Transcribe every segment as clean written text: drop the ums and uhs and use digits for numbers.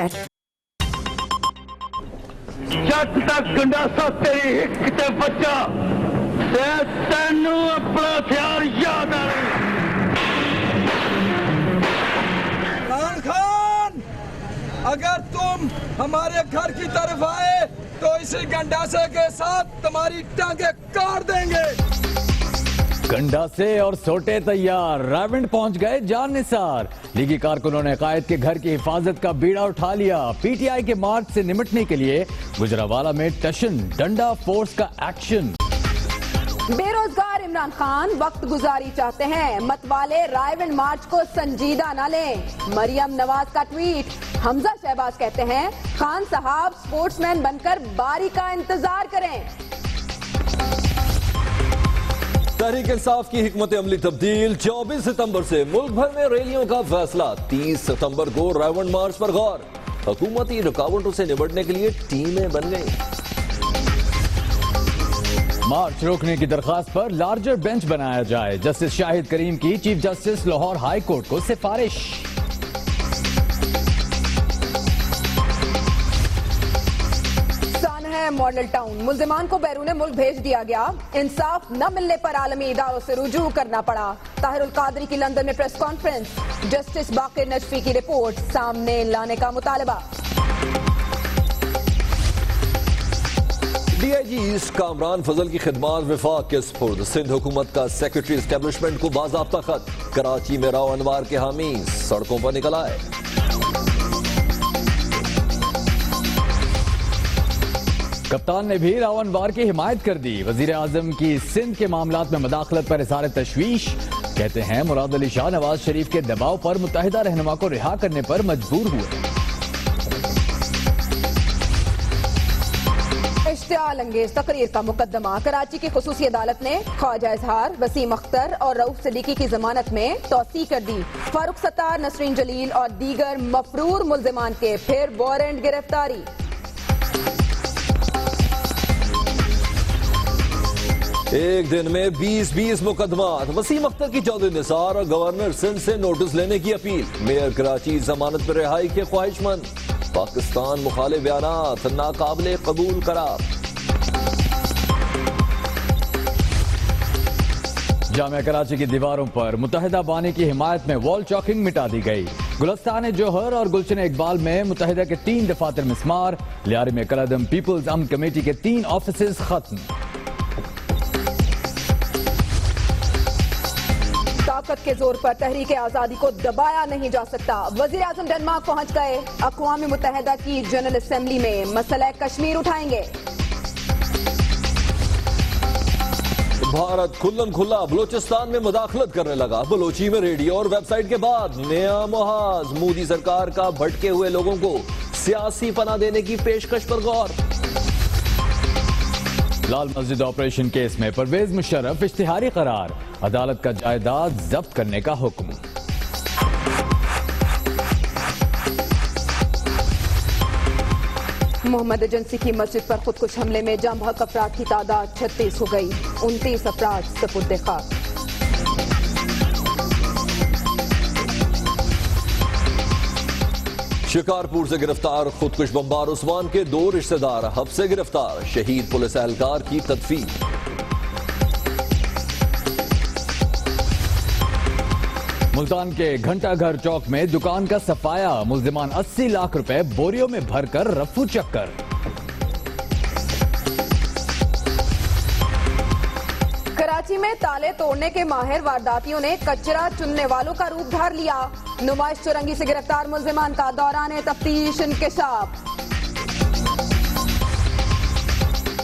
खैर। जब तक गंडासा तेरी हिक ते बच्चा तेनू अपना हथियार याद आए। इमरान खान, अगर तुम हमारे घर की तरफ आए तो इसी गंडासे के साथ तुम्हारी टांगे काट देंगे। गंडासे और सोटे तैयार, रावण पहुंच गए जान निसार। लीगी कारकुनों ने कायद के घर की हिफाजत का बीड़ा उठा लिया। पीटीआई के मार्च से निमटने के लिए गुजरावाला में टशन, डंडा फोर्स का एक्शन। बेरोजगार इमरान खान वक्त गुजारी चाहते हैं, मतवाले रायविंड मार्च को संजीदा न लें। मरियम नवाज का ट्वीट। हमजा शहबाज कहते हैं खान साहब स्पोर्ट्समैन बनकर बारी का इंतजार करें। तहरीक इंसाफ की हिकमत अमली तब्दील। 24 सितंबर से मुल्क भर में रैलियों का फैसला। 30 सितंबर को रावण मार्च पर गौर। हुकूमती रुकावटों से निपटने के लिए टीमें बन गई। मार्च रोकने की दरखास्त पर लार्जर बेंच बनाया जाए। जस्टिस शाहिद करीम की chief justice Lahore high court को सिफारिश। मॉडल टाउन, मुल्जिमान को बैरून मुल्क भेज दिया गया। इंसाफ न मिलने पर आलमी इदारों से रुजू करना पड़ा। ताहिरुल कादरी की लंदन में प्रेस कॉन्फ्रेंस। जस्टिस बाकिर नजफी की रिपोर्ट सामने लाने का मुतालबा। डीआईजी कामरान फजल की खिदमात विफाक के स्पुर्द। सिंध हुकूमत का सेक्रेटरी एस्टेब्लिशमेंट को बाज़ाब्ता खत। कराची में राव अनवार के हामी सड़कों पर निकल आए। कप्तान ने भी राव अनवार की हिमायत कर दी। वजीर आजम की सिंध के मामलात में मुदाखलत पर इज़हार तशवीश। कहते हैं मुराद अली शाह नवाज शरीफ के दबाव पर मुत्तहिदा रहनुमा को रिहा करने पर मजबूर हुए। इश्तियाल अंगेज तकरीर का मुकदमा। कराची की खुसूसी अदालत ने ख्वाजा इजहार, वसीम अख्तर और रऊफ सिद्दीकी की जमानत में तौसी कर दी। फारूक सत्तार, नसरीन जलील और दीगर मफरूर मुल्जिमान के फिर वारंट गिरफ्तारी। एक दिन में 20 मुकदमात। वसीम अख्तर की चौधरी निसार और गवर्नर सिंध से नोटिस लेने की अपील। मेयर कराची जमानत पर रिहाई के ख्वाहिशमंद। पाकिस्तान मुखालिफ बयानात नाकाबिले कबूल करार। जामिया कराची की दीवारों पर मुत्तहिदा बानी की हिमायत में वॉल चॉकिंग मिटा दी गई। गुलस्तान जोहर और गुलशन इकबाल में मुत्तहिदा के 3 दफातर मिस्मार। लियारी में कलअदम पीपल्स अमन कमेटी के 3 ऑफिस खत्म। ताकत के जोर पर तहरीक आजादी को दबाया नहीं जा सकता। वजीर आजम डेनमार्क पहुंच गए। अक़वाम मुत्तहिदा की जनरल असेंबली में मसला कश्मीर उठाएंगे। भारत खुल्लम खुल्ला बलोचिस्तान में मुदाखलत करने लगा। बलोची में रेडियो और वेबसाइट के बाद नया मुहाज। मोदी सरकार का भटके हुए लोगों को सियासी पनाह देने की पेशकश पर गौर। लाल मस्जिद ऑपरेशन केस में परवेज मुशर्रफ इश्तिहारी करार। अदालत का जायदाद जब्त करने का हुक्म। मोहम्मद एजेंसी की मस्जिद पर खुदकुश हमले में जाम बहक अफराद की तादाद 36 हो गई। 29 अफराद सपुर्द खाक। शिकारपुर से गिरफ्तार खुदकुश बमबार उस्मान के 2 रिश्तेदार हब से गिरफ्तार। शहीद पुलिस एहलकार की तदफीन। मुल्तान के घंटा घर चौक में दुकान का सफाया। मुल्जिमान 80 लाख रुपए बोरियों में भरकर रफू चक्कर। कराची में ताले तोड़ने के माहिर वारदातियों ने कचरा चुनने वालों का रूप धार लिया। नुमाइश चुरंगी से गिरफ्तार मुल्जिमान का दौरान तफ्तीश इंकशाफ।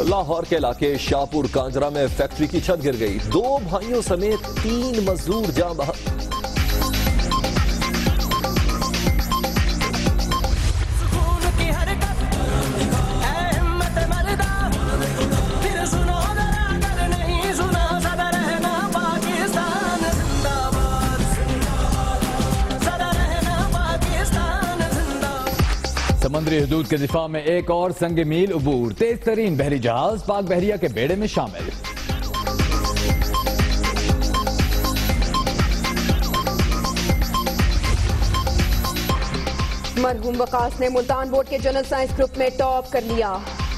लाहौर के इलाके शाहपुर कांजरा में फैक्ट्री की छत गिर गई। 2 भाइयों समेत 3 मजदूर जाँ बहक। समुद्री हदूद के दिफा में एक और संग मील उबूर। तेज तरीन बहरी जहाज पाक बहरिया के बेड़े में शामिल। मरहूम वकास ने मुल्तान बोर्ड के जनरल साइंस ग्रुप में टॉप कर लिया।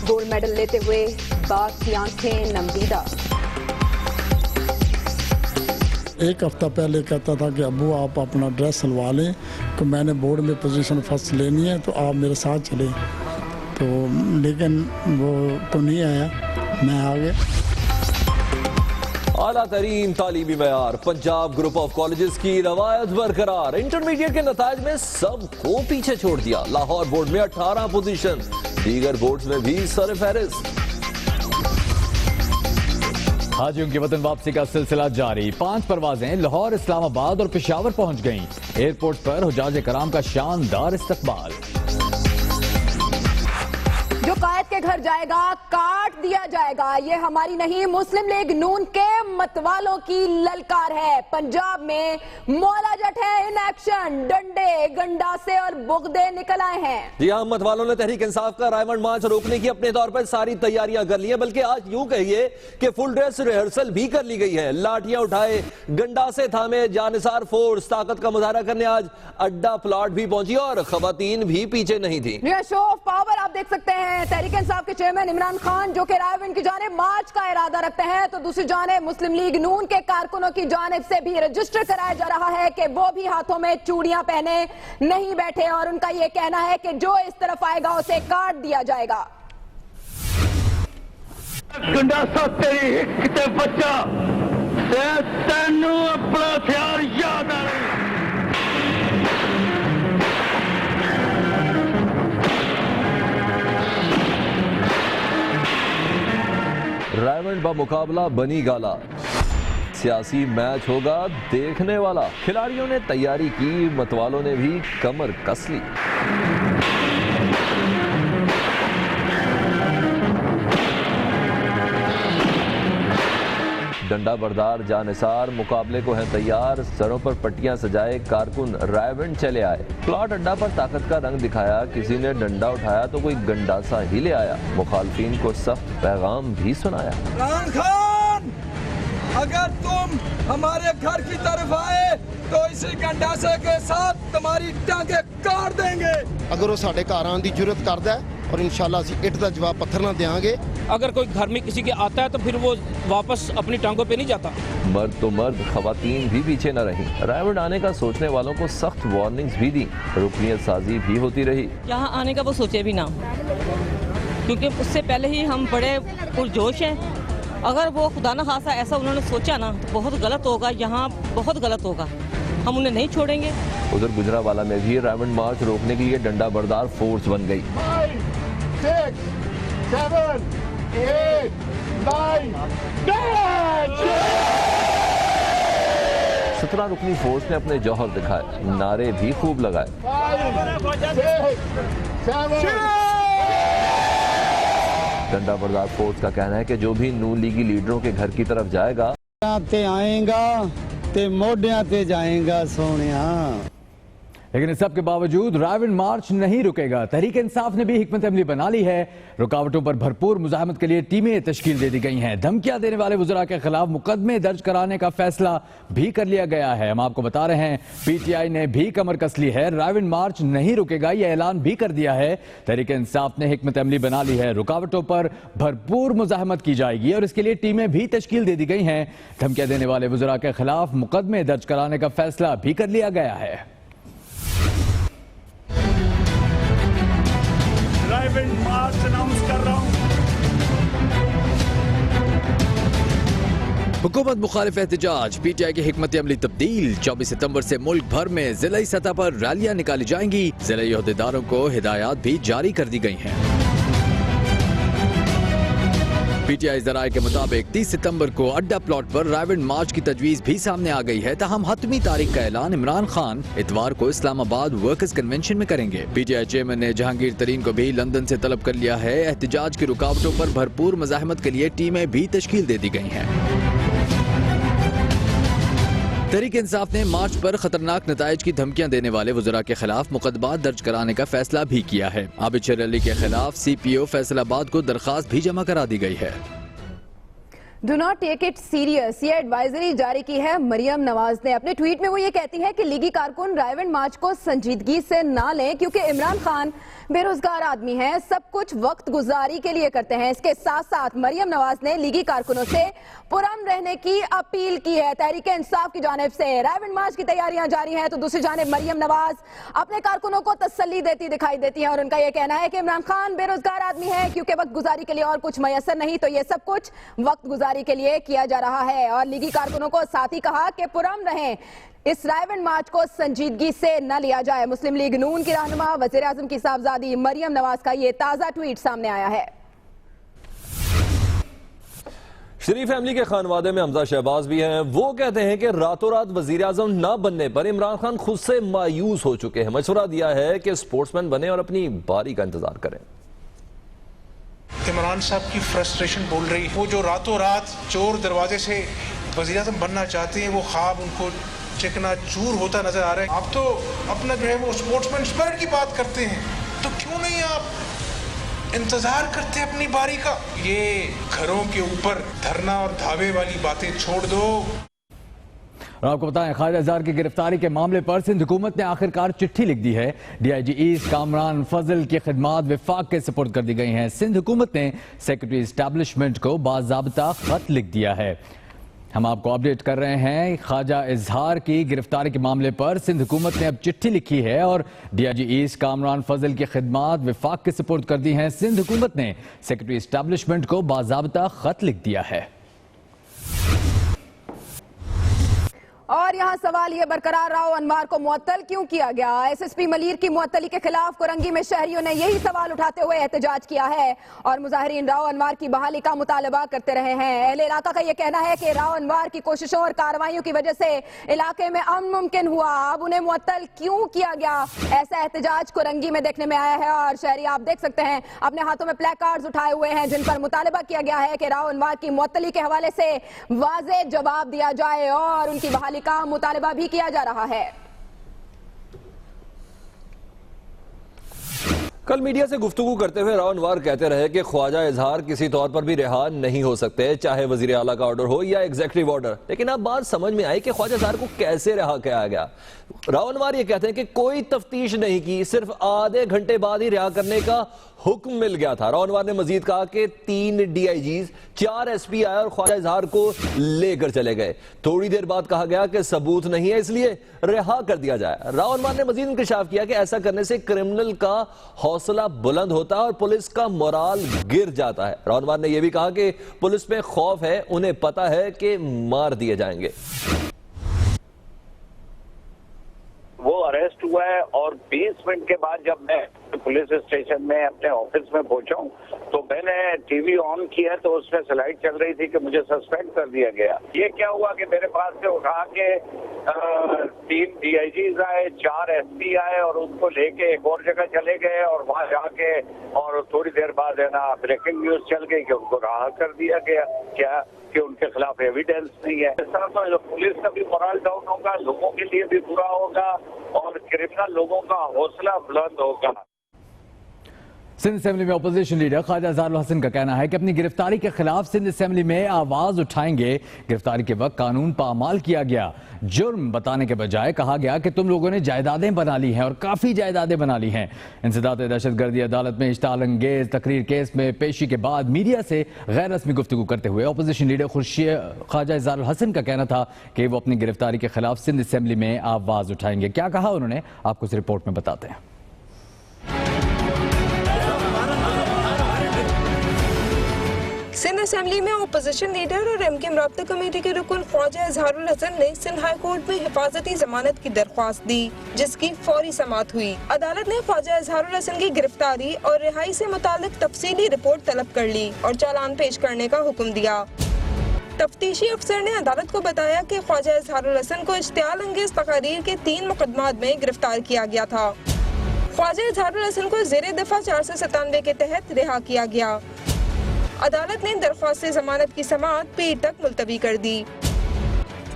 गोल्ड मेडल लेते हुए बाप की आंखें नमदीदा। एक हफ्ता पहले कहता था कि अब्बू आप अपना ड्रेस सिलवा लें कि मैंने बोर्ड में पोजीशन फर्स्ट लेनी है तो आप मेरे साथ चले, तो लेकिन वो तो नहीं आया, मैं आ गया। आला तरीन तालीमी मयार, पंजाब ग्रुप ऑफ कॉलेजेस की रवायत बरकरार। इंटरमीडिएट के नताज में सबको पीछे छोड़ दिया। लाहौर बोर्ड में 18 पोजीशन, दीगर बोर्ड्स में भी सर फहरिस्त। हाजियों की वतन वापसी का सिलसिला जारी। 5 परवाजें लाहौर, इस्लामाबाद और पेशावर पहुंच गईं। एयरपोर्ट पर हुजाज कराम का शानदार इस्तकबाल। जो कायद के घर जाएगा काट दिया जाएगा, ये हमारी नहीं मुस्लिम लीग नून के मतवालों की ललकार है। पंजाब में मौला जट है इन एक्शन, डंडे गंडासे और बुगदे निकल आए हैं। जी हाँ, मतवालों ने तहरीक इंसाफ का रायमंड मार्च रोकने की अपने तौर पर सारी तैयारियां कर ली है, बल्कि आज यूं कहिए कि फुल ड्रेस रिहर्सल भी कर ली गई है। लाठियां उठाए, गंडासे थामे, जानिसार फोर्स ताकत का मुजाहरा करने आज अड्डा प्लॉट भी पहुंची और खवातीन भी पीछे नहीं थी। शो ऑफ पावर आप देख सकते हैं। तहरीक इंसाफ के चेयरमैन इमरान खान जो कि रायविंड की जानिब मार्च का इरादा रखते हैं, तो दूसरी जानिब मुस्लिम लीग नून के कारकुनों की जानिब से भी रजिस्टर कराया जा रहा है कि वो भी हाथों में चूड़ियां पहने नहीं बैठे और उनका यह कहना है कि जो इस तरफ आएगा उसे काट दिया जाएगा। गंडासा तेरी हिक ते बच्चा तैनू अपना हथियार याद आ रही। रायमंड बा मुकाबला बनी गाला, सियासी मैच होगा देखने वाला। खिलाड़ियों ने तैयारी की, मतवालों ने भी कमर कस ली। डंडा बरदार जानिसार मुकाबले को है तैयार। सरों पर पट्टियां सजाए कारकुन रायविंड चले आए। प्लॉट अड्डा पर ताकत का रंग दिखाया, किसी ने डंडा उठाया तो कोई गंडासा ही ले आया। मुखालफिन को सख्त पैगाम भी सुनाया। इमरान खान, अगर तुम हमारे घर की तरफ आए तो इसी गंडासे के साथ तुम्हारी टांगे काट देंगे। अगर वो साढ़े घर आने की जरूरत करता है और इंशाल्लाह असी इट का जवाब पत्थर ना देंगे। अगर कोई घर में किसी के आता है तो फिर वो वापस अपनी टांगों पे नहीं जाता। मर्द तो मर्द, खवातीन भी पीछे न रही। रायविंड आने का सोचने वालों को सख्त वार्निंग्स भी दी, रुकनियत साजी भी होती रही। यहाँ आने का वो सोचे भी ना, क्योंकि उससे पहले ही हम बड़े पुरजोश हैं। अगर वो खुदा न खासा ऐसा उन्होंने सोचा ना तो बहुत गलत होगा, यहाँ बहुत गलत होगा, हम उन्हें नहीं छोड़ेंगे। उधर गुजरावाला में भी रायविंड मार्च रोकने के लिए डंडा बरदार फोर्स बन गई। 6, 7, 8, 9, 10। 17 रुकनी फोर्स ने अपने जौहर दिखाए, नारे भी खूब लगाए। 5, 6, 7। डंडा बरदार फोर्स का कहना है कि जो भी नून लीगी लीडरों के घर की तरफ जाएगा ते आएगा ते मोढियां ते जाएगा सोनिया। लेकिन इस सब के बावजूद रायविंड मार्च नहीं रुकेगा। तहरीक इंसाफ ने भी हिकमत अमली बना ली है। रुकावटों पर भरपूर मुजाहमत के लिए टीमें तश्कील दे दी गई हैं। धमकियां देने वाले वज़रा के खिलाफ मुकदमे दर्ज कराने का फैसला भी कर लिया गया है। हम आपको बता रहे हैं, PTI ने भी कमर कस ली है। रायविंड मार्च नहीं रुकेगा, यह ऐलान भी कर दिया है। तहरीक इंसाफ ने हिकमत अमली बना ली है। रुकावटों पर भरपूर मुजाहमत की जाएगी और इसके लिए टीमें भी तश्कील दे दी गई हैं। धमकियां देने वाले वज़रा के खिलाफ मुकदमे दर्ज कराने का फैसला भी कर लिया गया है। रायविंड मार्च अनाउंस कर रहा हूं। हुकूमत मुखालिफ एहतजाज, PTI की हिकमत अमली तब्दील। 24 सितंबर से मुल्क भर में जिलाई सतह पर रैलियां निकाली जाएंगी। जिलाई ओहदेदारों को हिदायत भी जारी कर दी गई हैं। PTI जराये के मुताबिक 30 सितंबर को अड्डा प्लॉट पर रायविंड मार्च की तजवीज भी सामने आ गई है। तहम हतमी तारीख का ऐलान इमरान खान इतवार को इस्लामाबाद वर्कर्स कन्वेंशन में करेंगे। PTI चेयरमैन ने जहांगीर तरीन को भी लंदन से तलब कर लिया है। एहतजाज की रुकावटों पर भरपूर मज़ाहमत के लिए टीमें भी तश्कील दे दी गई हैं। तहरीक इंसाफ ने मार्च पर खतरनाक नताइज की धमकियां देने वाले वज़रा के खिलाफ मुकदमा दर्ज कराने का फैसला भी किया है। आबिद शर अली के खिलाफ CPO फैसलाबाद को दरखास्त भी जमा करा दी गई है। Do not take it serious, ये एडवाइजरी जारी की है मरियम नवाज ने। अपने ट्वीट में वो ये कहती है कि लीगी कारकुन रायविंड मार्च को संजीदगी से ना लें क्योंकि इमरान खान बेरोजगार आदमी हैं, सब कुछ वक्त गुजारी के लिए करते हैं। इसके साथ साथ मरियम नवाज ने लीगी कारकुनों से पुरअमन रहने की अपील की है। तहरीक इंसाफ की जानिब से रायविंड मार्च की तैयारियां जारी हैं तो दूसरी जानिब मरियम नवाज अपने कारकुनों को तसल्ली देती दिखाई देती हैं और उनका यह कहना है कि इमरान खान बेरोजगार आदमी है क्योंकि वक्त गुजारी के लिए और कुछ मयसर नहीं, तो ये सब कुछ वक्त गुजारी के लिए किया जा रहा है। और लीगी कारकुनों को साथ ही कहा कि पुरअमन रहें, इस रायविंड मार्च को संजीदगी से न लिया जाए। मुस्लिम लीग नून की रहनुमा वज़ीर आज़म की साहबजादी मरियम नवाज का ये ताजा ट्वीट सामने आया है। शरीफ फैमिली के खानवादे में हमजा शहबाज भी हैं। वो कहते हैं कि रातों रात वजीर आजम न बनने पर इमरान खान खुद से मायूस हो चुके हैं। मशवरा दिया है कि स्पोर्ट्समैन बने और अपनी बारी का इंतजार करें। इमरान साहब की फ्रस्ट्रेशन बोल रही, वो जो रातों रात चोर दरवाजे से वजीर आजम बनना चाहते हैं, वो ख्वाब उनको चिकना चूर होता नजर आ रहा है। आप तो अपना जो है वो स्पोर्ट्समैन स्पिरिट की बात करते हैं, तो क्यों नहीं आप इंतजार करते अपनी बारी का? ये घरों के ऊपर धरना और धावे वाली बातें छोड़ दो। और आपको बताएं, ख्वाजा इजहार की गिरफ्तारी के मामले पर सिंध हुकूमत ने आखिरकार चिट्ठी लिख दी है। DIG ईस्ट कामरान फजल की खिदमात विफाक के सुपुर्द कर दी गई हैं। सिंध हुकूमत ने सेक्रेटरी एस्टैब्लिशमेंट को बाज़ाब्ता खत लिख दिया है। हम आपको अपडेट कर रहे हैं, ख्वाजा इजहार की गिरफ्तारी के मामले पर सिंध हुकूमत ने अब चिट्ठी लिखी है और DIG ईस्ट कामरान फजल की खिदमात विफाक के सुपुर्द कर दी हैं। सिंध हुकूमत ने सेक्रेटरी एस्टैब्लिशमेंट को बाज़ाब्ता खत लिख दिया है। और यहाँ सवाल ये बरकरार, राव अनवार को मुअत्तल क्यों किया गया? SSP मलीर की मुअत्तली के खिलाफ कोरंगी में शहरियों ने यही सवाल उठाते हुए एहतजाज किया है और मुजाहिरीन राव अनवार की बहाली का मुतालबा करते रहे हैं। अहले इलाका का यह कहना है कि राव अनवार की कोशिशों और कार्रवाइयों की वजह से इलाके में अमन मुमकिन हुआ, अब उन्हें मुअत्तल क्यों किया गया? ऐसा एहतजाज कोरंगी में देखने में आया है और शहरी आप देख सकते हैं अपने हाथों में प्ले कार्ड्स उठाए हुए हैं जिन पर मुतालबा किया गया है कि राव अनवार की मुअत्तली के हवाले से वाज़ेह जवाब दिया जाए और उनकी बहाली का मुतालबा भी किया जा रहा है। कल मीडिया से गुफ्तगू करते हुए राव अनवार कहते रहे कि ख्वाजा इजहार किसी तौर पर भी रिहा नहीं हो सकते, चाहे वजीर आला का ऑर्डर हो या एग्जीक्यूटिव ऑर्डर। लेकिन अब बात समझ में आई कि ख्वाजा इजहार को कैसे रिहा किया गया। राव अनवार ये कहते हैं कि कोई तफ्तीश नहीं की, सिर्फ आधे घंटे बाद ही रिहा करने का हुक्म मिल गया था। राव अनवार ने मजीद कहा कि 3 DIGs 4 SP आए और ख्वाजा इजहार को लेकर चले गए। थोड़ी देर बाद कहा गया कि सबूत नहीं है इसलिए रिहा कर दिया जाए। राव अनवार ने मजीद इंकशाफ किया कि ऐसा करने से क्रिमिनल का हौसला बुलंद होता है और पुलिस का मोराल गिर जाता है। राव अनवार ने यह भी कहा कि पुलिस में खौफ है, उन्हें पता है कि मार दिए जाएंगे। वो अरेस्ट हुआ है और 20 मिनट के बाद जब मैं पुलिस स्टेशन में अपने ऑफिस में पहुंचा तो मैंने टीवी ऑन किया तो उसमें स्लाइड चल रही थी कि मुझे सस्पेंड कर दिया गया। ये क्या हुआ कि मेरे पास से उठा के 3 DIGs आए, 4 SP आए और उनको लेके एक और जगह चले गए और वहां जाके और थोड़ी देर बाद है ना ब्रेकिंग न्यूज चल गई कि उनको रिहा कर दिया गया। क्या कि उनके खिलाफ एविडेंस नहीं है। इस तरह तो पुलिस का भी मोरल डाउन होगा, लोगों के लिए भी बुरा होगा और क्रिमिनल लोगों का हौसला बुलंद होगा। सिंध असेंबली में अपोजिशन लीडर ख्वाजा इजहारुल हसन का कहना है कि अपनी गिरफ्तारी के खिलाफ सिंध असेंबली में आवाज उठाएंगे। गिरफ्तारी के वक्त कानून पामाल किया गया, जुर्म बताने के बजाय कहा गया कि तुम लोगों ने जायदादें बना ली हैं और काफी जायदादें बना ली हैं। इंसदाद दहशतगर्दी अदालत में इश्ताल अंगेज तकरीर केस में पेशी के बाद मीडिया से गैर रस्मी गुफ्तगू करते हुए अपोजिशन लीडर ख्वाजा इजहारुल हसन का कहना था कि वो अपनी गिरफ्तारी के खिलाफ सिंध असेंबली में आवाज उठाएंगे। क्या कहा उन्होंने, आपको इस रिपोर्ट में बताते हैं। सिंध असेंबली में अपोजिशन लीडर और MK राब्ता कमेटी के रुकन ख्वाजा इजहारुल हसन ने सिंध हाई कोर्ट में हिफाजती जमानत की दरख्वास्त दी जिसकी फौरी समाअत हुई। अदालत ने ख्वाजा इजहारुल हसन की गिरफ्तारी और रिहाई से मुताल्लिक तफसीली रिपोर्ट तलब कर ली और चालान पेश करने का हुक्म दिया। तफ्तीशी अफसर ने अदालत को बताया कि ख्वाजा इजहारुल हसन को इश्तियाल अंगेज तकारीर के 3 मुकदमात में गिरफ्तार किया गया था। ख्वाजा इजहारुल हसन को ज़ेरे दफा 497 के तहत रिहा किया गया। अदालत ने दरख्वास्त जमानत की समाअत पीर तक मुलतवी कर दी।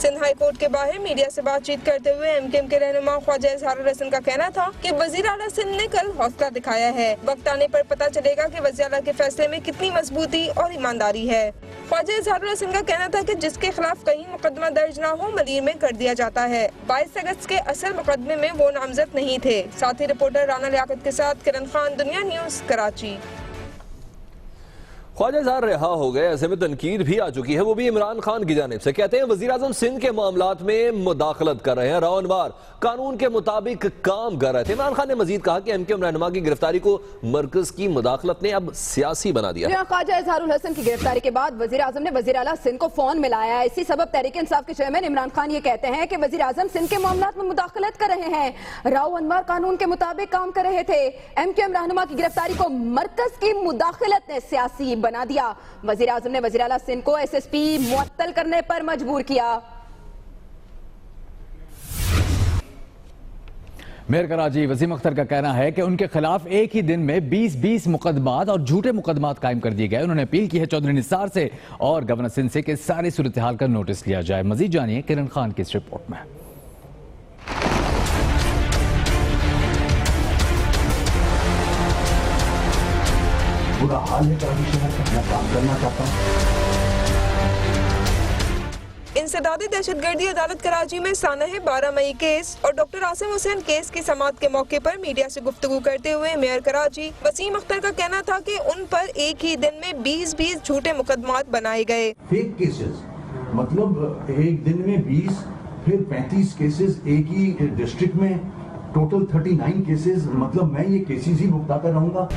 सिंध हाई कोर्ट के बाहर मीडिया से बातचीत करते हुए एमक्यूएम के रहनुमा ख्वाजा इजहारुल हसन का कहना था कि वजीर आला सिंध ने कल हौसला दिखाया है। वक्त आने पर पता चलेगा कि वजीर आला के फैसले में कितनी मजबूती और ईमानदारी है। ख्वाजा इजहारुल हसन का कहना था कि जिसके खिलाफ कहीं मुकदमा दर्ज न हो मलीर में कर दिया जाता है। 22 अगस्त के असल मुकदमे में वो नामजद नहीं थे। साथी रिपोर्टर राना लियाकत के साथ किरण खान, दुनिया न्यूज, कराची। ख्वाजा इजहार रिहा हो गए, ऐसे में तनकीद भी आ चुकी है, वो भी इमरान खान की जानिब से। कहते हैं वजीर आजम सिंध के मामलात में मुदाखलत कर रहे हैं, रावनवार कानून के मुताबिक काम कर रहे थे। इमरान खान ने मजीद कहा कि एमक्यूएम रहनुमा की गिरफ्तारी को मरकज की मुदाखलत ने अब सियासी बना दिया। ख्वाजा इजहारुल हसन की गिरफ्तारी के बाद वजीर आजम ने वजीर आला सिंध को फोन मिलाया। इसी सबब तहरीक इंसाफ के चेयरमैन इमरान खान ये कहते हैं कि वजीर आजम सिंध के मामलात में मुदाखलत कर रहे हैं, रावनवार कानून के मुताबिक काम कर रहे थे। एमक्यूएम रहनुमा की गिरफ्तारी को मरकज की मुदाखलत ने सियासी बना दिया। वजीर आजम ने वजीर आला सिंध को एसएसपी मुअत्तल करने पर मजबूर किया। मेयर कराची वसीम अख्तर का कहना है कि उनके खिलाफ एक ही दिन में 20 मुकदमात और झूठे मुकदमात कायम कर दिए गए। उन्होंने अपील की है चौधरी निसार से और गवर्नर सिंध से कि सारी सूरत हाल का नोटिस लिया जाए। मजीद जानिए किरण खान की इस रिपोर्ट में। बुरा हाल है कराची शहर का, मैं काम करना चाहता हूँ। इंसदादी दहशतगर्दी अदालत कराची में सानह 12 मई केस और डॉक्टर आसिम हुसैन केस की समाअत के मौके पर मीडिया से गुफ्तगू करते हुए मेयर कराची वसीम अख्तर का कहना था कि उन पर एक ही दिन में 20 झूठे मुकदमात बनाए गए। फेक केसेस, मतलब एक दिन में 20 फिर 35 केसेस एक ही डिस्ट्रिक्ट में, टोटल 39 केसेस। मतलब मैं ये केसेस ही भुगताता रहूंगा।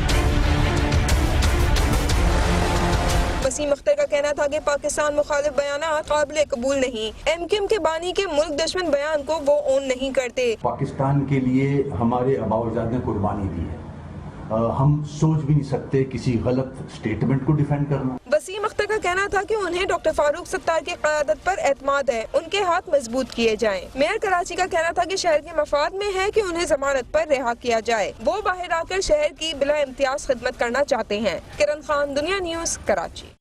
वसीम अख्तर का कहना था कि पाकिस्तान मुखालिफ बयानात काबिल कबूल नहीं। एमक्यूएम के बानी के मुल्क दुश्मन बयान को वो ओन नहीं करते। पाकिस्तान के लिए हमारे आबाओजाद ने कुर्बानी दी है, हम सोच भी नहीं सकते किसी गलत स्टेटमेंट को डिफेंड करना। वसीम अख्तर का कहना था कि उन्हें डॉक्टर फारूक सत्तार की क़यादत पर एतमाद है, उनके हाथ मजबूत किए जाएं। मेयर कराची का कहना था कि शहर के मफाद में है कि उन्हें जमानत पर रिहा किया जाए। वो बाहर आकर शहर की बिला इम्तियाज खिदमत करना चाहते हैं। किरण खान, दुनिया न्यूज, कराची।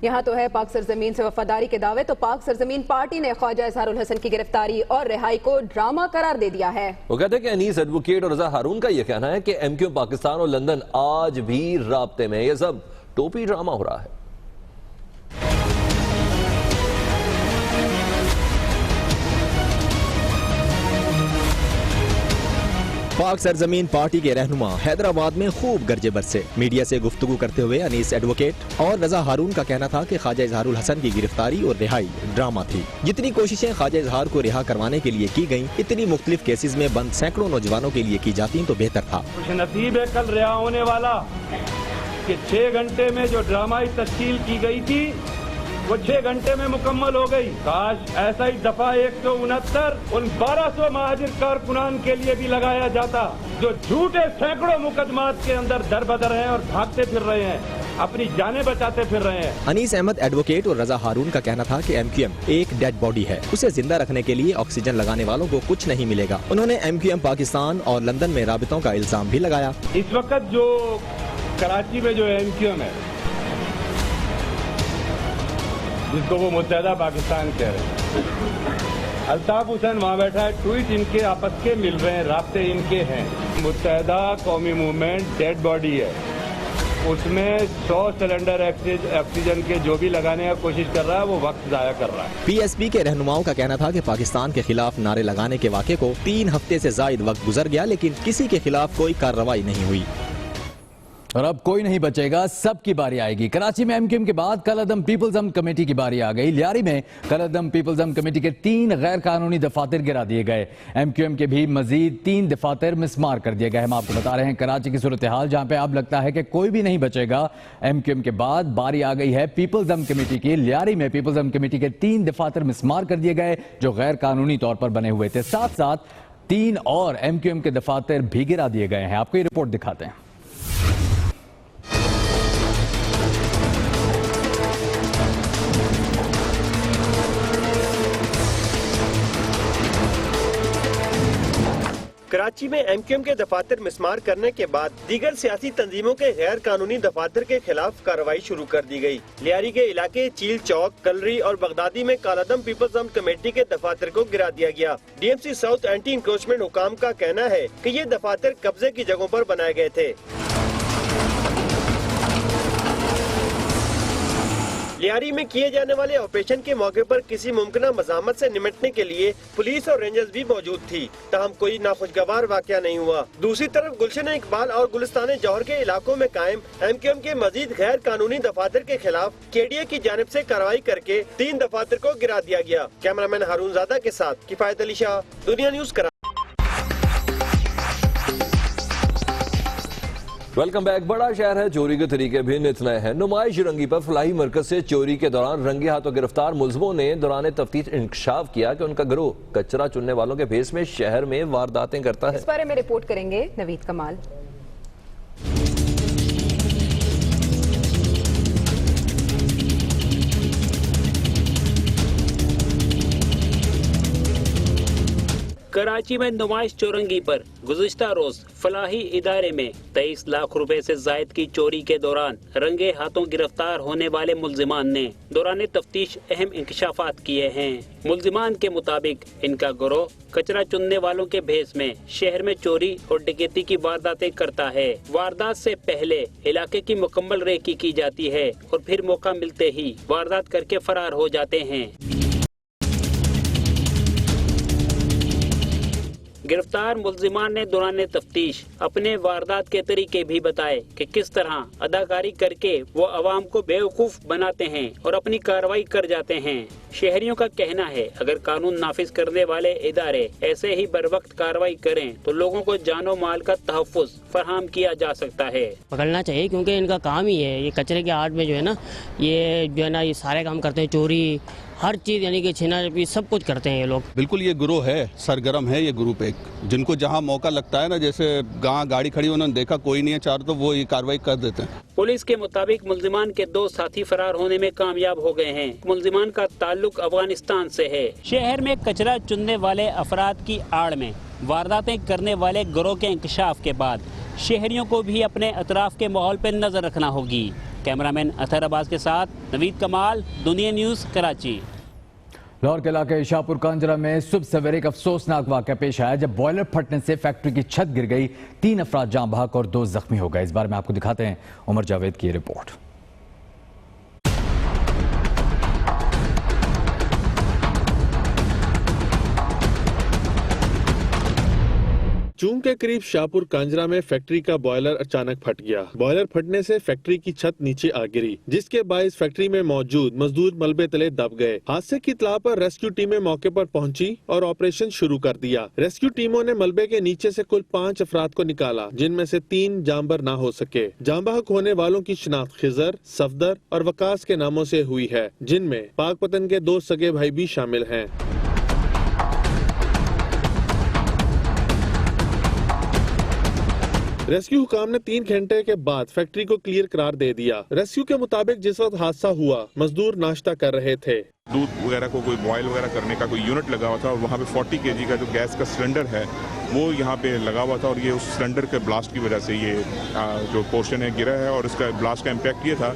यहाँ तो है पाक सरजमीन से वफादारी के दावे, तो पाक सरजमीन पार्टी ने ख्वाजा इजहारुल हसन की गिरफ्तारी और रिहाई को ड्रामा करार दे दिया है। वो कहते हैं कि अनीस एडवोकेट और रजा हारून का यह कहना है कि एमक्यूएम पाकिस्तान और लंदन आज भी राब्ते में, यह सब टोपी ड्रामा हो रहा है। पाक सरजमीन पार्टी के रहनुमा हैदराबाद में खूब गर्जे बरसे। मीडिया से गुफ्तगू करते हुए अनीस एडवोकेट और रजा हारून का कहना था कि ख्वाजा इजहारुल हसन की गिरफ्तारी और रिहाई ड्रामा थी। जितनी कोशिशें ख्वाजा इजहार को रिहा करवाने के लिए की गयी, इतनी मुख्तलिफ केसेस में बंद सैकड़ों नौजवानों के लिए की जाती तो बेहतर था। कुछ नसीब है कल रिहा होने वाला कि 6 घंटे में जो ड्रामाई तश्कील की गई थी वो 6 घंटे में मुकम्मल हो गई। काश ऐसा ही दफा 169 उन 1200 महाजिर कारकुनान के लिए भी लगाया जाता जो झूठे सैकड़ों मुकदमात के अंदर दर बदर हैं और भागते फिर रहे हैं, अपनी जानें बचाते फिर रहे हैं। अनीस अहमद एडवोकेट और रजा हारून का कहना था कि एमक्यूएम एक डेड बॉडी है, उसे जिंदा रखने के लिए ऑक्सीजन लगाने वालों को कुछ नहीं मिलेगा। उन्होंने एमक्यूएम पाकिस्तान और लंदन में राबितों का इल्जाम भी लगाया। इस वक्त जो कराची में जो एमक्यूएम है, जिसको वो मुत्तहदा पाकिस्तान कह रहे हैं, अल्ताफ हुसैन वहाँ बैठा है, ट्वीट इनके आपस के मिल रहे हैं, राब्ते इनके हैं। मुत्तहदा कौमी मूवमेंट डेड बॉडी है, उसमें 100 सिलेंडर ऑक्सीजन के जो भी लगाने का कोशिश कर रहा है वो वक्त जाया कर रहा है। पीएसपी के रहनुमाओं का कहना था कि पाकिस्तान के खिलाफ नारे लगाने के वाक़े को 3 हफ्ते से जायद वक्त गुजर गया, लेकिन किसी के खिलाफ कोई कार्रवाई नहीं हुई और अब कोई नहीं बचेगा, सबकी बारी आएगी। कराची में एमक्यूएम के बाद कलअदम पीपल्स अदम कमेटी की बारी आ गई। लियारी में कलअदम पीपल्स अदम कमेटी के 3 गैर कानूनी दफातर गिरा दिए गए। एमक्यूएम के भी मजीद 3 दफातर मिसमार कर दिए गए। हम आपको बता रहे हैं कराची की सूरत हाल, जहां पे अब लगता है कि कोई भी नहीं बचेगा। एमक्यूएम के बाद बारी आ गई है पीपल्स अदम कमेटी की। लियारी में पीपल्स अदम कमेटी के 3 दफातर मिसमार कर दिए गए जो गैर कानूनी तौर पर बने हुए थे। साथ साथ 3 और एमक्यूएम के दफातर भी गिरा दिए गए हैं। आपको ये रिपोर्ट दिखाते हैं। कराची में एमक्यूएम के दफातर मिसमार करने के बाद दीगर सियासी तंजीमों के गैर कानूनी दफातर के खिलाफ कार्रवाई शुरू कर दी गई। लियारी के इलाके चील चौक, कलरी और बगदादी में कालादम पीपल्स आर्म कमेटी के दफातर को गिरा दिया गया। डीएमसी साउथ एंटी इंक्रोचमेंट हुकाम का कहना है कि ये दफातर कब्जे की जगहों पर बनाए गए थे। लियारी में किए जाने वाले ऑपरेशन के मौके पर किसी मुमकिन मज़ामत से निपटने के लिए पुलिस और रेंजर्स भी मौजूद थी, ताहम कोई नाखुशगवार वाकया नहीं हुआ। दूसरी तरफ गुलशन इकबाल और गुलिस्तान जौहर के इलाकों में कायम एमक्यूएम के मजीद गैर कानूनी दफातर के खिलाफ केडीए की जानिब से कार्रवाई करके 3 दफातर को गिरा दिया गया। कैमरामैन हारून ज़ादा के साथ किफायत अली शाह, दुनिया न्यूज़ कराची। Welcome back. बड़ा शहर है, चोरी के तरीके भी नित नए हैं। नुमाइश रंगी पर फलाही मरकज से चोरी के दौरान रंगे हाथों गिरफ्तार मुलजमों ने दौरान तफ्तीश इंकशाफ किया कि उनका गिरोह कचरा चुनने वालों के भेस में शहर में वारदातें करता है। इस बारे में रिपोर्ट करेंगे नवीद कमाल। कराची में नुमाइश चौरंगी पर गुज़िश्ता रोज फलाही इदारे में 23 लाख रुपए से जायद की चोरी के दौरान रंगे हाथों गिरफ्तार होने वाले मुल्जिमान ने दौरान तफ्तीश अहम इंकशाफात किए हैं। मुल्जिमान के मुताबिक इनका गिरोह कचरा चुनने वालों के भेस में शहर में चोरी और डकैती की वारदातें करता है। वारदात से पहले इलाके की मुकम्मल रेकी की जाती है और फिर मौका मिलते ही वारदात करके फरार हो जाते हैं। गिरफ्तार मुल्जिमान ने दौरान तफ्तीश अपने वारदात के तरीके भी बताए कि किस तरह अदाकारी करके वो अवाम को बेवकूफ बनाते हैं और अपनी कार्रवाई कर जाते हैं। शहरियों का कहना है अगर कानून नाफिज करने वाले इदारे ऐसे ही बर वक्त कार्रवाई करें तो लोगों को जानो माल का तहफ़्फ़ुज़ फराहम किया जा सकता है। पकड़ना चाहिए क्योंकि इनका काम ही है, ये कचरे के आड़ में जो है ना ये सारे काम करते हैं, चोरी हर चीज़ यानी कि छीना झपटी सब कुछ करते हैं ये लोग। बिल्कुल ये गिरोह है, सरगर्म है ये ग्रुप एक, जिनको जहां मौका लगता है ना, जैसे गाड़ी खड़ी उन्होंने देखा कोई नहीं है चार तो वो ये कार्रवाई कर देते हैं। पुलिस के मुताबिक मुल्जिमान के 2 साथी फरार होने में कामयाब हो गए हैं। मुल्जिमान का ताल्लुक अफगानिस्तान से है। शहर में कचरा चुनने वाले अफराद की आड़ में वारदातें करने वाले गिरोह के इंकशाफ के बाद शहरियों को भी अपने अतराफ के माहौल पर नजर रखना होगी। कैमरामैन अतहर अब्बास के साथ नवीद कमाल, दुनिया न्यूज़, कराची। लाहौर के इलाके शाहपुर कांजरा में सुबह सवेरे एक अफसोसनाक वाक़या पेश आया जब बॉयलर फटने से फैक्ट्री की छत गिर गई। 3 अफराद जाँ बहक और 2 जख्मी हो गए। इस बारे में आपको दिखाते हैं उमर जावेद की रिपोर्ट। चूम के करीब शाहपुर कांजरा में फैक्ट्री का बॉयलर अचानक फट गया। बॉयलर फटने से फैक्ट्री की छत नीचे आ गिरी, जिसके बायस फैक्ट्री में मौजूद मजदूर मलबे तले दब गए। हादसे की इत्तला पर रेस्क्यू टीमें मौके पर पहुंची और ऑपरेशन शुरू कर दिया। रेस्क्यू टीमों ने मलबे के नीचे से कुल 5 अफराद को निकाला, जिनमें से 3 जांबर ना हो सके। जांबाहक होने वालों की शिनाख्त खिजर, सफदर और वकास के नामों से हुई है, जिनमें पाकपतन के 2 सगे भाई भी शामिल हैं। रेस्क्यू हुकाम ने 3 घंटे के बाद फैक्ट्री को क्लियर करार दे दिया। रेस्क्यू के मुताबिक जिस वक्त हादसा हुआ मजदूर नाश्ता कर रहे थे। दूध वगैरह को कोई बॉयल वगैरह करने का कोई यूनिट लगा हुआ था और वहाँ पे 40 kg का जो गैस का सिलेंडर है वो यहाँ पे लगा हुआ था और ये उस सिलेंडर के ब्लास्ट की वजह से ये जो पोर्शन है गिरा है। और इसका ब्लास्ट का इम्पैक्ट ये था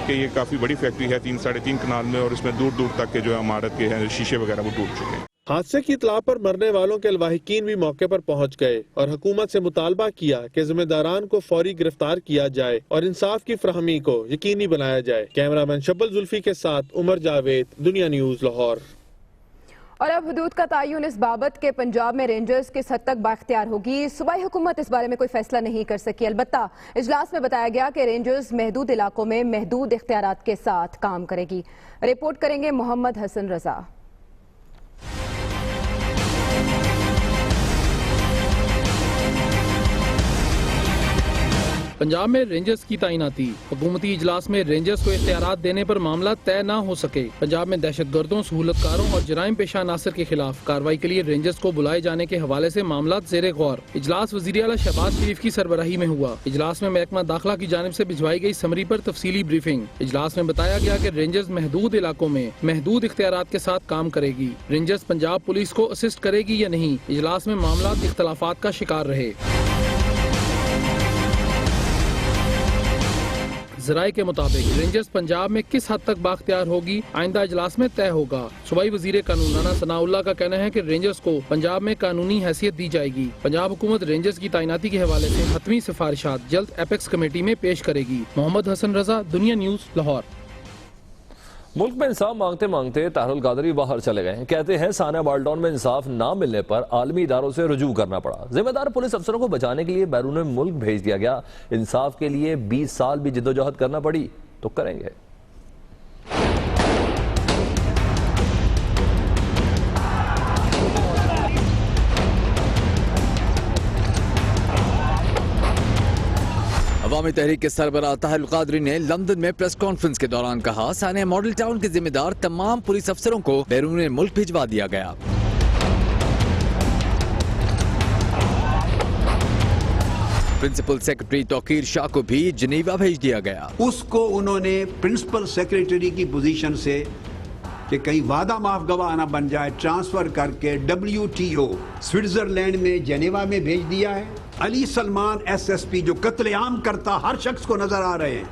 कि ये काफ़ी बड़ी फैक्ट्री है, 3-3.5 कनाल में, और इसमें दूर दूर तक के जो इमारत के हैं शीशे वगैरह वो टूट चुके हैं। हादसे की इत्तला पर मरने वालों के लवाहिकीन भी मौके पर पहुंच गए और हुकूमत से मुतालबा किया कि जिम्मेदारान को फौरी गिरफ्तार किया जाए और इंसाफ की फराहमी को यकीनी बनाया जाए। कैमरामैन शब्बल जुल्फी के साथ उमर जावेद, दुनिया न्यूज़, लाहौर। और अब हुदूद का तयन इस बाबत के पंजाब में रेंजर्स किस हद तक बाख्तियार होगी, सूबाई हुकूमत इस बारे में कोई फैसला नहीं कर सकी। अलबत्ता इजलास में बताया गया कि रेंजर्स महदूद इलाकों में महदूद इख्तियारात के साथ काम करेगी। रिपोर्ट करेंगे मोहम्मद हसन रजा। पंजाब में रेंजर्स की तैनाती। हुकूमती इजलास में रेंजर्स को इख्तियारात देने पर मामला तय न हो सके। पंजाब में दहशतगर्दों, सहूलतकारों और जराइम पेशा अनासर के खिलाफ कार्रवाई के लिए रेंजर्स को बुलाए जाने के हवाले से मामला ज़ेरे गौर। इजलास वज़ीर आला शहबाज शरीफ की सरबराही में हुआ। इजलास में महकमा दाखिला की जानिब से भिजवाई गई समरी पर तफसीली ब्रीफिंग। इजलास में बताया गया कि रेंजर्स महदूद इलाकों में महदूद इख्तियारात के साथ काम करेगी। रेंजर्स पंजाब पुलिस को असिस्ट करेगी या नहीं, इजलास में मामला इख्तलाफात का शिकार रहे। जराये के मुताबिक रेंजर्स पंजाब में किस हद तक बाख्तियार होगी, आइंदा इजलास में तय होगा। सूबाई वजीर कानून राना सनाउल्लाह का कहना है कि रेंजर्स को पंजाब में कानूनी हैसियत दी जाएगी। पंजाब हुकूमत रेंजर्स की तैनाती के हवाले से हतमी सिफारिशात जल्द एपेक्स कमेटी में पेश करेगी। मोहम्मद हसन रजा, दुनिया न्यूज, लाहौर। मुल्क में इंसाफ मांगते मांगते ताहिरुल कादरी बाहर चले गए। कहते हैं सानिया बाल्डॉन में इंसाफ ना मिलने पर आलमी इदारों से रुजू करना पड़ा। जिम्मेदार पुलिस अफसरों को बचाने के लिए बैरून मुल्क भेज दिया गया। इंसाफ के लिए 20 साल भी जिद्दोजहद करना पड़ी तो करेंगे। अवामी तहरीक के सरबराह ताहिरुल कादरी ने लंदन में प्रेस कॉन्फ्रेंस के दौरान कहा, सानिया मॉडल टाउन के जिम्मेदार तमाम पुलिस अफसरों को बैरून मुल्क भिजवा दिया गया। प्रिंसिपल सेक्रेटरी तौकीर शाह को भी जिनेवा भेज दिया गया। उसको उन्होंने प्रिंसिपल सेक्रेटरी की पोजीशन से कि कहीं वादा माफ गवाह ना बन जाए, ट्रांसफर करके WTO स्विट्जरलैंड में जेनेवा में भेज दिया है। अली सलमान SSP जो कत्लेआम करता हर शख्स को नजर आ रहे हैं,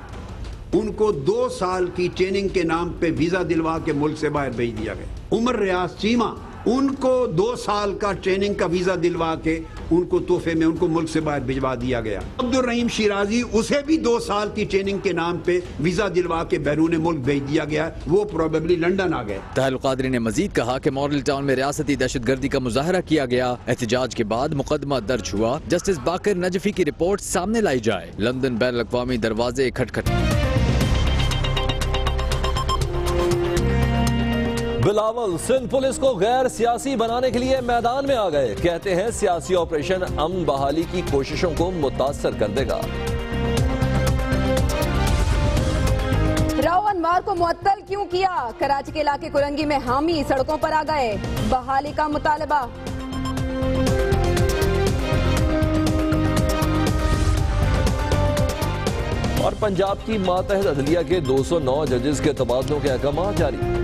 उनको 2 साल की ट्रेनिंग के नाम पे वीजा दिलवा के मुल्क से बाहर भेज दिया गया। उमर रियाज चीमा, उनको 2 साल का ट्रेनिंग का वीजा दिलवा के उनको तोहफे में उनको मुल्क से बाहर भिजवा दिया गया। अब्दुल रहीम शिराजी, उसे भी 2 साल की ट्रेनिंग के नाम पे वीजा दिलवा के बैरून मुल्क भेज दिया गया। वो प्रोबेबली लंदन आ गए। ताहिरुल कादरी ने मजीद कहा कि मॉडल टाउन में रियासती दहशतगर्दी का मुजाहरा किया गया। एहतजाज के बाद मुकदमा दर्ज हुआ। जस्टिस बाकर नजफी की रिपोर्ट सामने लाई जाए। लंदन बैन अक़वामी दरवाजे खटखट। बिलावल सिंध पुलिस को गैर सियासी बनाने के लिए मैदान में आ गए। कहते हैं सियासी ऑपरेशन अमन बहाली की कोशिशों को मुतासर कर देगा। राव अनवार को मुअत्तल क्यों किया? कराची के इलाके कुरंगी में हामी सड़कों पर आ गए। बहाली का मुतालबा। और पंजाब की मातहत अदलिया के 209 जजेस के तबादलों के अहकाम जारी।